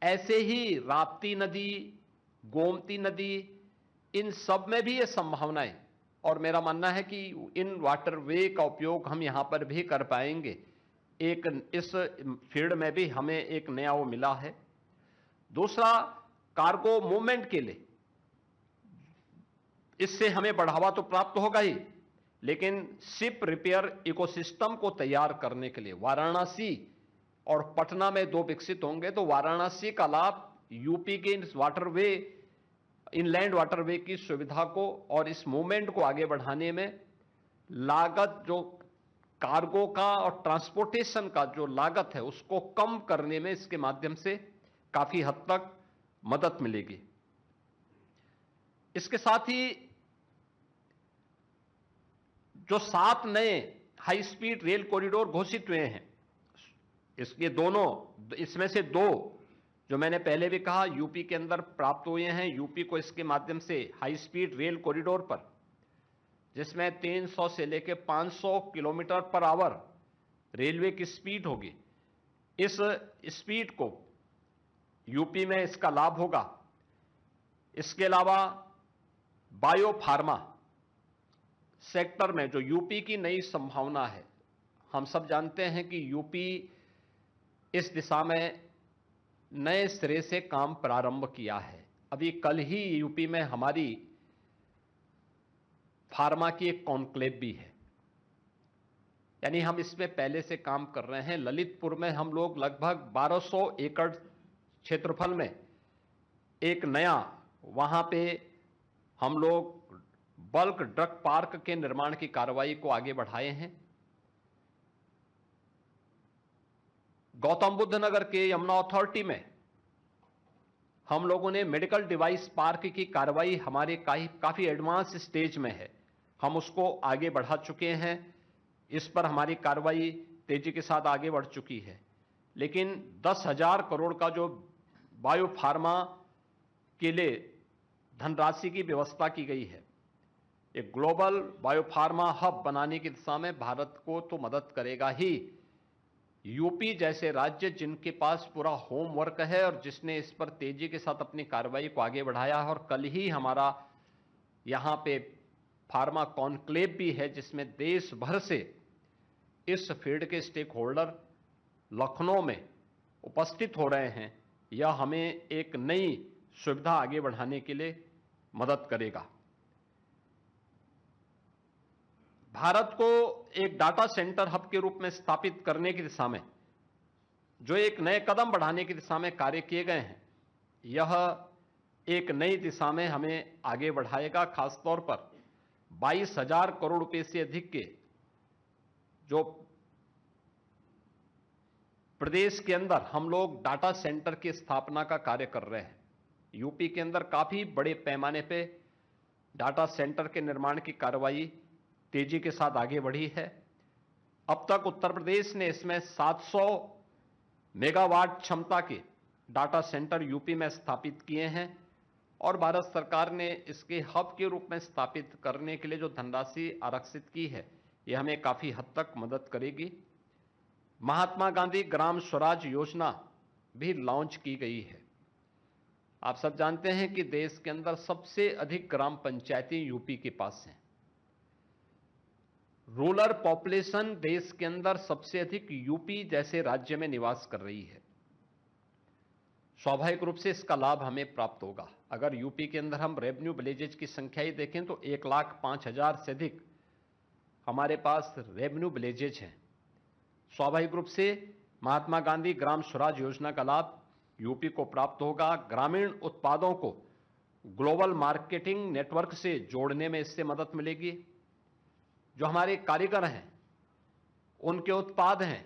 ऐसे ही राप्ती नदी, गोमती नदी, इन सब में भी ये संभावना है और मेरा मानना है कि इन वाटरवे का उपयोग हम यहां पर भी कर पाएंगे। एक इस फील्ड में भी हमें एक नया वो मिला है। दूसरा, कार्गो मूवमेंट के लिए इससे हमें बढ़ावा तो प्राप्त होगा ही, लेकिन शिप रिपेयर इकोसिस्टम को तैयार करने के लिए वाराणसी और पटना में दो विकसित होंगे, तो वाराणसी का लाभ यूपी के इस वाटरवे, इनलैंड वाटरवे की सुविधा को और इस मूवमेंट को आगे बढ़ाने में लागत, जो कार्गो का और ट्रांसपोर्टेशन का जो लागत है उसको कम करने में इसके माध्यम से काफी हद तक मदद मिलेगी। इसके साथ ही जो 7 नए हाई स्पीड रेल कॉरिडोर घोषित हुए हैं, इसके दोनों, इसमें से 2 जो मैंने पहले भी कहा यूपी के अंदर प्राप्त हुए हैं। यूपी को इसके माध्यम से हाई स्पीड रेल कॉरिडोर पर, जिसमें 300 से लेकर 500 किलोमीटर पर आवर रेलवे की स्पीड होगी, इस स्पीड को यूपी में इसका लाभ होगा। इसके अलावा बायो फार्मा सेक्टर में जो यूपी की नई संभावना है, हम सब जानते हैं कि यूपी इस दिशा में नए सिरे से काम प्रारंभ किया है। अभी कल ही यूपी में हमारी फार्मा की एक कॉन्क्लेव भी है, यानी हम इसमें पहले से काम कर रहे हैं। ललितपुर में हम लोग लगभग 1200 एकड़ क्षेत्रफल में एक नया, वहां पे हम लोग बल्क ड्रग पार्क के निर्माण की कार्रवाई को आगे बढ़ाए हैं। गौतम बुद्ध नगर के यमुना अथॉरिटी में हम लोगों ने मेडिकल डिवाइस पार्क की कार्रवाई हमारे काफी एडवांस स्टेज में है, हम उसको आगे बढ़ा चुके हैं। इस पर हमारी कार्रवाई तेजी के साथ आगे बढ़ चुकी है। लेकिन 10,000 करोड़ का जो बायो फार्मा के लिए धनराशि की व्यवस्था की गई है, एक ग्लोबल बायोफार्मा हब बनाने की दिशा में भारत को तो मदद करेगा ही। यूपी जैसे राज्य जिनके पास पूरा होमवर्क है और जिसने इस पर तेजी के साथ अपनी कार्रवाई को आगे बढ़ाया है, और कल ही हमारा यहां पे फार्मा कॉन्क्लेव भी है जिसमें देश भर से इस फील्ड के स्टेक होल्डर लखनऊ में उपस्थित हो रहे हैं। यह हमें एक नई सुविधा आगे बढ़ाने के लिए मदद करेगा। भारत को एक डाटा सेंटर हब के रूप में स्थापित करने की दिशा में जो एक नए कदम बढ़ाने की दिशा में कार्य किए गए हैं, यह एक नई दिशा में हमें आगे बढ़ाएगा। खासतौर पर 22,000 करोड़ रुपए से अधिक के जो प्रदेश के अंदर हम लोग डाटा सेंटर की स्थापना का कार्य कर रहे हैं। यूपी के अंदर काफी बड़े पैमाने पे डाटा सेंटर के निर्माण की कार्रवाई तेजी के साथ आगे बढ़ी है। अब तक उत्तर प्रदेश ने इसमें 700 मेगावाट क्षमता के डाटा सेंटर यूपी में स्थापित किए हैं और भारत सरकार ने इसके हब के रूप में स्थापित करने के लिए जो धनराशि आरक्षित की है, यह हमें काफी हद तक मदद करेगी। महात्मा गांधी ग्राम स्वराज योजना भी लॉन्च की गई है। आप सब जानते हैं कि देश के अंदर सबसे अधिक ग्राम पंचायतें यूपी के पास हैं। रूरल पॉपुलेशन देश के अंदर सबसे अधिक यूपी जैसे राज्य में निवास कर रही है। स्वाभाविक रूप से इसका लाभ हमें प्राप्त होगा। अगर यूपी के अंदर हम रेवेन्यू विलेजेज की संख्या ही देखें तो 1,05,000 से अधिक हमारे पास रेवेन्यू विलेजेज हैं। स्वाभाविक रूप से महात्मा गांधी ग्राम स्वराज योजना का लाभ यूपी को प्राप्त होगा। ग्रामीण उत्पादों को ग्लोबल मार्केटिंग नेटवर्क से जोड़ने में इससे मदद मिलेगी। जो हमारे कारीगर हैं, उनके उत्पाद हैं,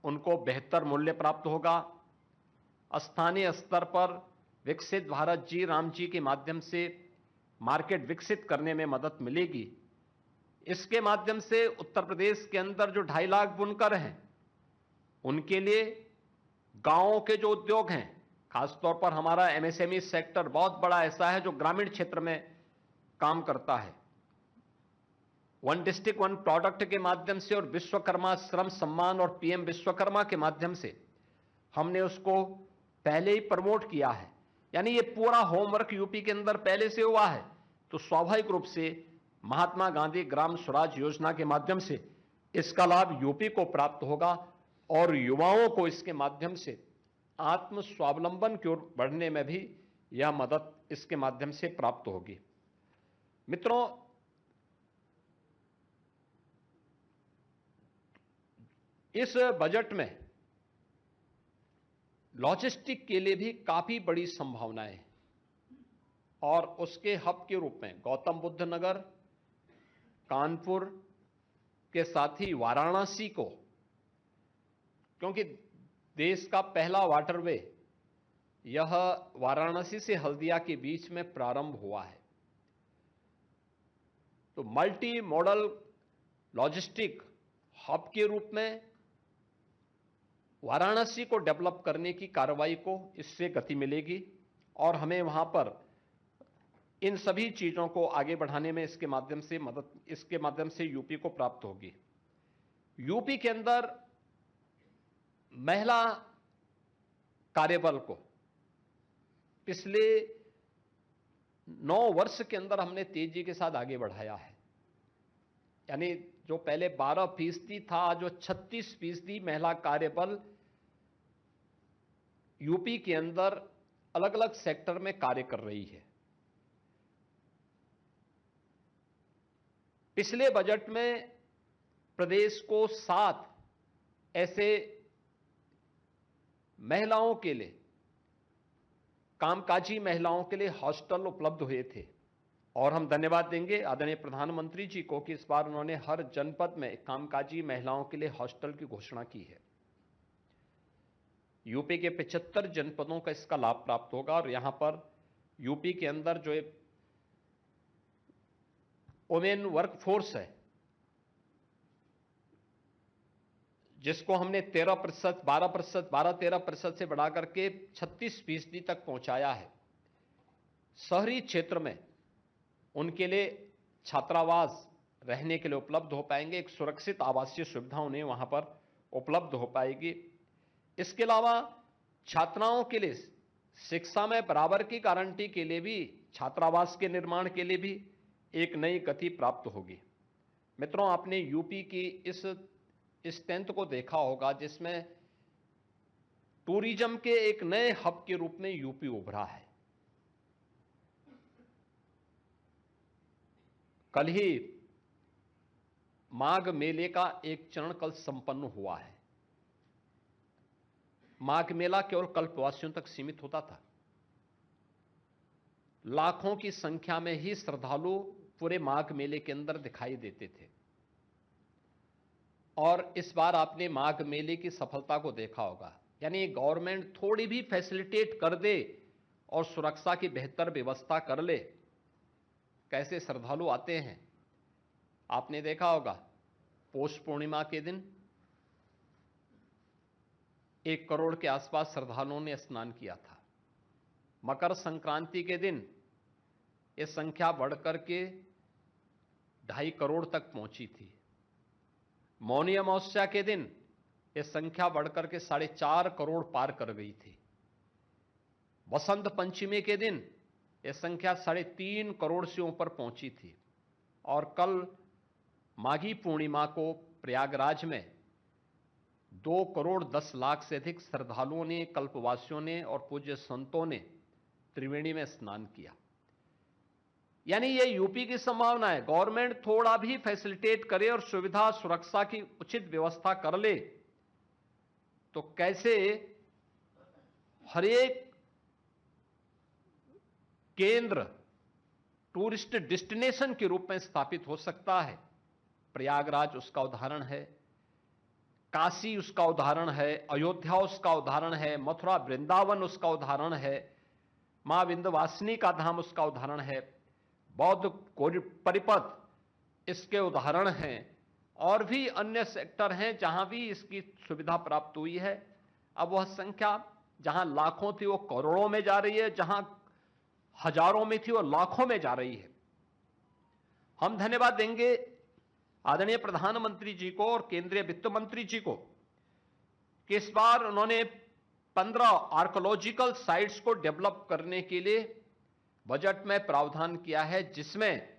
उनको बेहतर मूल्य प्राप्त होगा। स्थानीय स्तर पर विकसित भारत जी राम जी के माध्यम से मार्केट विकसित करने में मदद मिलेगी। इसके माध्यम से उत्तर प्रदेश के अंदर जो 2.5 लाख बुनकर हैं, उनके लिए गांवों के जो उद्योग हैं, खासतौर पर हमारा एमएसएमई सेक्टर बहुत बड़ा ऐसा है जो ग्रामीण क्षेत्र में काम करता है। वन डिस्ट्रिक्ट वन प्रोडक्ट के माध्यम से और विश्वकर्मा श्रम सम्मान और पीएम विश्वकर्मा के माध्यम से हमने उसको पहले ही प्रमोट किया है, यानी ये पूरा होमवर्क यूपी के अंदर पहले से हुआ है, तो स्वाभाविक रूप से महात्मा गांधी ग्राम स्वराज योजना के माध्यम से इसका लाभ यूपी को प्राप्त होगा और युवाओं को इसके माध्यम से आत्म स्वावलंबन की ओर बढ़ने में भी यह मदद इसके माध्यम से प्राप्त होगी। मित्रों, इस बजट में लॉजिस्टिक के लिए भी काफी बड़ी संभावनाएं हैं और उसके हब के रूप में गौतम बुद्ध नगर, कानपुर के साथ ही वाराणसी को, क्योंकि देश का पहला वाटरवे यह वाराणसी से हल्दिया के बीच में प्रारंभ हुआ है, तो मल्टी मॉडल लॉजिस्टिक हब के रूप में वाराणसी को डेवलप करने की कार्रवाई को इससे गति मिलेगी और हमें वहां पर इन सभी चीजों को आगे बढ़ाने में इसके माध्यम से यूपी को प्राप्त होगी। यूपी के अंदर महिला कार्यबल को पिछले 9 वर्ष के अंदर हमने तेजी के साथ आगे बढ़ाया है, यानी जो पहले 12% था, जो 36% महिला कार्यबल यूपी के अंदर अलग अलग सेक्टर में कार्य कर रही है। पिछले बजट में प्रदेश को 7 ऐसे महिलाओं के लिए, कामकाजी महिलाओं के लिए हॉस्टल उपलब्ध हुए थे और हम धन्यवाद देंगे आदरणीय प्रधानमंत्री जी को कि इस बार उन्होंने हर जनपद में कामकाजी महिलाओं के लिए हॉस्टल की घोषणा की है। यूपी के 75 जनपदों का इसका लाभ प्राप्त होगा और यहां पर यूपी के अंदर जो एक वुमेन वर्कफोर्स है, जिसको हमने 13%, 12%, 12-13% से बढ़ा करके 36% तक पहुंचाया है, शहरी क्षेत्र में उनके लिए छात्रावास रहने के लिए उपलब्ध हो पाएंगे, एक सुरक्षित आवासीय सुविधा उन्हें वहां पर उपलब्ध हो पाएगी। इसके अलावा छात्राओं के लिए शिक्षा में बराबर की गारंटी के लिए भी, छात्रावास के निर्माण के लिए भी एक नई गति प्राप्त होगी। मित्रों, आपने यूपी की इस स्ट्रेंथ को देखा होगा जिसमें टूरिज्म के एक नए हब के रूप में यूपी उभरा है। कल ही माघ मेले का एक चरण कल संपन्न हुआ है। माघ मेला केवल कल्पवासियों तक सीमित होता था, लाखों की संख्या में ही श्रद्धालु पूरे माघ मेले के अंदर दिखाई देते थे और इस बार आपने माघ मेले की सफलता को देखा होगा, यानी गवर्नमेंट थोड़ी भी फैसिलिटेट कर दे और सुरक्षा की बेहतर व्यवस्था कर ले, कैसे श्रद्धालु आते हैं। आपने देखा होगा पौष पूर्णिमा के दिन 1 करोड़ के आसपास श्रद्धालुओं ने स्नान किया था। मकर संक्रांति के दिन यह संख्या बढ़कर के 2.5 करोड़ तक पहुंची थी। मौनी अमावस्या के दिन यह संख्या बढ़कर के 4.5 करोड़ पार कर गई थी। बसंत पंचमी के दिन यह संख्या 3.5 करोड़ से ऊपर पहुंची थी और कल माघी पूर्णिमा को प्रयागराज में 2 करोड़ 10 लाख से अधिक श्रद्धालुओं ने, कल्पवासियों ने और पूज्य संतों ने त्रिवेणी में स्नान किया। यानी ये यूपी की संभावना है, गवर्नमेंट थोड़ा भी फैसिलिटेट करे और सुविधा सुरक्षा की उचित व्यवस्था कर ले तो कैसे हर एक केंद्र टूरिस्ट डेस्टिनेशन के रूप में स्थापित हो सकता है। प्रयागराज उसका उदाहरण है, काशी उसका उदाहरण है, अयोध्या उसका उदाहरण है, मथुरा वृंदावन उसका उदाहरण है, मां विंध्यवासिनी का धाम उसका उदाहरण है, बौद्ध परिपथ इसके उदाहरण हैं और भी अन्य सेक्टर हैं जहां भी इसकी सुविधा प्राप्त हुई है। अब वह संख्या जहां लाखों थी वो करोड़ों में जा रही है, जहां हजारों में थी वो लाखों में जा रही है। हम धन्यवाद देंगे आदरणीय प्रधानमंत्री जी को और केंद्रीय वित्त मंत्री जी को कि इस बार उन्होंने 15 आर्कोलॉजिकल साइट्स को डेवलप करने के लिए बजट में प्रावधान किया है, जिसमें